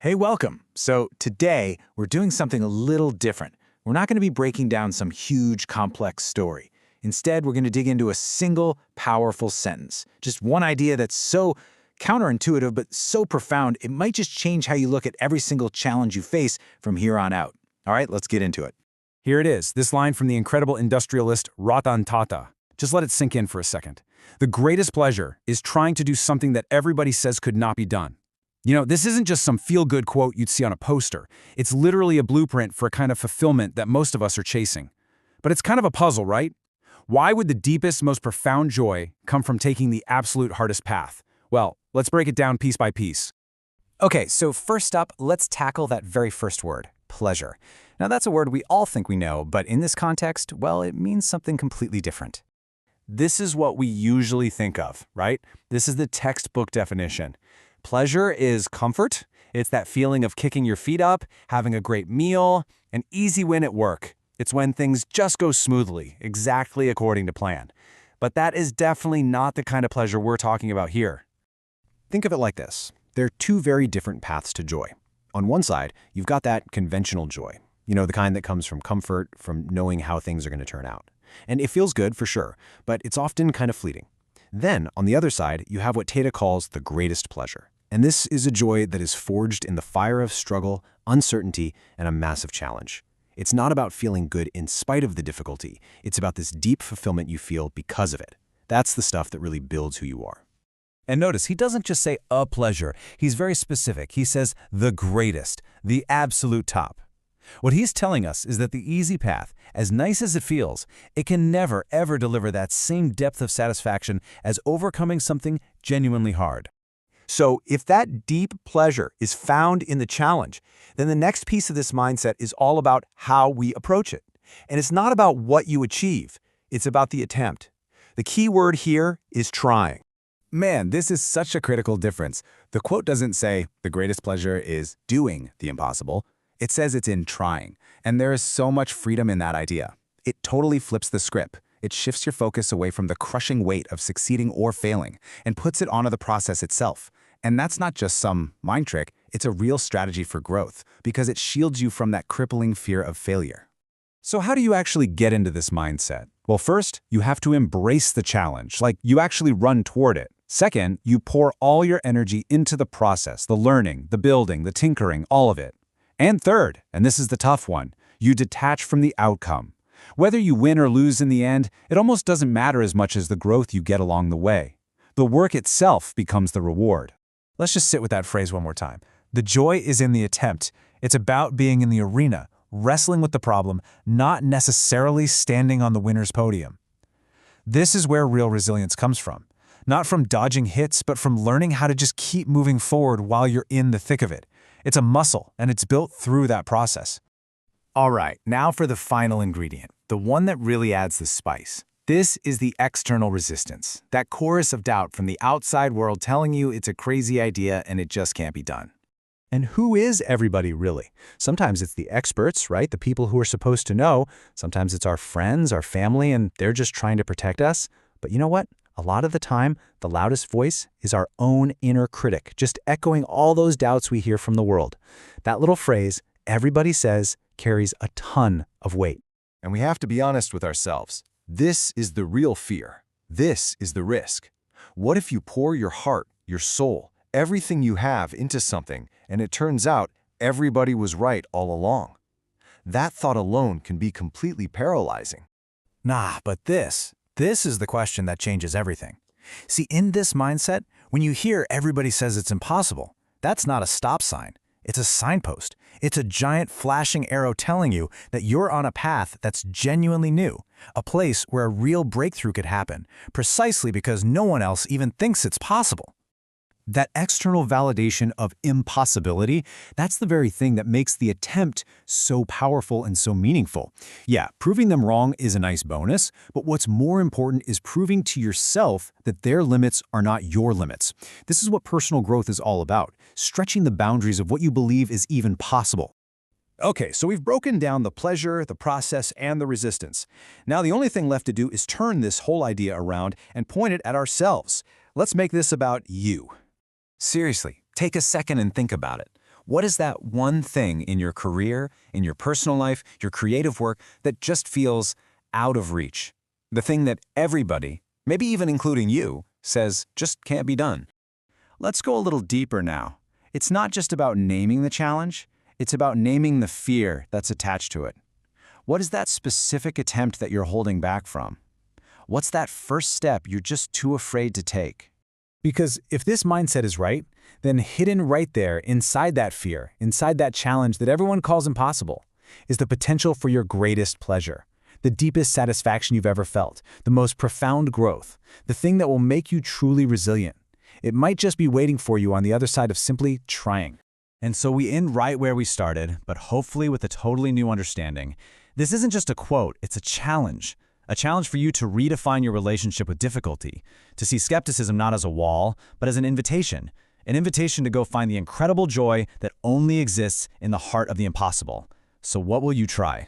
Hey, welcome. So today we're doing something a little different. We're not going to be breaking down some huge, complex story. Instead, we're going to dig into a single, powerful sentence. Just one idea that's so counterintuitive but so profound, it might just change how you look at every single challenge you face from here on out. All right, let's get into it. Here it is, this line from the incredible industrialist Ratan Tata. Just let it sink in for a second. The greatest pleasure is trying to do something that everybody says could not be done. You know, this isn't just some feel-good quote you'd see on a poster. It's literally a blueprint for a kind of fulfillment that most of us are chasing. But it's kind of a puzzle, right? Why would the deepest, most profound joy come from taking the absolute hardest path? Well, let's break it down piece by piece. Okay, so first up, let's tackle that very first word, pleasure. Now that's a word we all think we know, but in this context, well, it means something completely different. This is what we usually think of, right? This is the textbook definition. Pleasure is comfort. It's that feeling of kicking your feet up, having a great meal, an easy win at work. It's when things just go smoothly, exactly according to plan. But that is definitely not the kind of pleasure we're talking about here. Think of it like this. There are two very different paths to joy. On one side, you've got that conventional joy. You know, the kind that comes from comfort, from knowing how things are going to turn out. And it feels good for sure, but it's often kind of fleeting. Then, on the other side, you have what Tata calls the greatest pleasure. And this is a joy that is forged in the fire of struggle, uncertainty, and a massive challenge. It's not about feeling good in spite of the difficulty. It's about this deep fulfillment you feel because of it. That's the stuff that really builds who you are. And notice, he doesn't just say a pleasure. He's very specific. He says the greatest, the absolute top. What he's telling us is that the easy path, as nice as it feels, it can never, ever deliver that same depth of satisfaction as overcoming something genuinely hard. So if that deep pleasure is found in the challenge, then the next piece of this mindset is all about how we approach it. And it's not about what you achieve, it's about the attempt. The key word here is trying. Man, this is such a critical difference. The quote doesn't say the greatest pleasure is doing the impossible. It says it's in trying, and there is so much freedom in that idea. It totally flips the script. It shifts your focus away from the crushing weight of succeeding or failing and puts it onto the process itself. And that's not just some mind trick, it's a real strategy for growth because it shields you from that crippling fear of failure. So how do you actually get into this mindset? Well, first, you have to embrace the challenge, like you actually run toward it. Second, you pour all your energy into the process, the learning, the building, the tinkering, all of it. And third, and this is the tough one, you detach from the outcome. Whether you win or lose in the end, it almost doesn't matter as much as the growth you get along the way. The work itself becomes the reward. Let's just sit with that phrase one more time. The joy is in the attempt. It's about being in the arena, wrestling with the problem, not necessarily standing on the winner's podium. This is where real resilience comes from. Not from dodging hits, but from learning how to just keep moving forward while you're in the thick of it. It's a muscle, and it's built through that process. All right, now for the final ingredient, the one that really adds the spice. This is the external resistance, that chorus of doubt from the outside world telling you it's a crazy idea and it just can't be done. And who is everybody really? Sometimes it's the experts, right? The people who are supposed to know. Sometimes it's our friends, our family, and they're just trying to protect us. But you know what? A lot of the time, the loudest voice is our own inner critic, just echoing all those doubts we hear from the world. That little phrase, everybody says, carries a ton of weight. And we have to be honest with ourselves. This is the real fear. This is the risk. What if you pour your heart, your soul, everything you have into something, and it turns out everybody was right all along? That thought alone can be completely paralyzing. But this is the question that changes everything. See, in this mindset, when you hear everybody says it's impossible, that's not a stop sign. It's a signpost. It's a giant flashing arrow telling you that you're on a path that's genuinely new, a place where a real breakthrough could happen, precisely because no one else even thinks it's possible. That external validation of impossibility, that's the very thing that makes the attempt so powerful and so meaningful. Yeah, proving them wrong is a nice bonus, but what's more important is proving to yourself that their limits are not your limits. This is what personal growth is all about, stretching the boundaries of what you believe is even possible. Okay, so we've broken down the pleasure, the process, and the resistance. Now the only thing left to do is turn this whole idea around and point it at ourselves. Let's make this about you. Seriously, take a second and think about it. What is that one thing in your career, in your personal life, your creative work that just feels out of reach? The thing that everybody, maybe even including you, says just can't be done. Let's go a little deeper now. It's not just about naming the challenge, it's about naming the fear that's attached to it. What is that specific attempt that you're holding back from? What's that first step you're just too afraid to take? Because if this mindset is right, then hidden right there inside that fear, inside that challenge that everyone calls impossible, is the potential for your greatest pleasure, the deepest satisfaction you've ever felt, the most profound growth, the thing that will make you truly resilient. It might just be waiting for you on the other side of simply trying. And so we end right where we started, but hopefully with a totally new understanding. This isn't just a quote, it's a challenge. A challenge for you to redefine your relationship with difficulty, to see skepticism not as a wall, but as an invitation to go find the incredible joy that only exists in the heart of the impossible. So what will you try?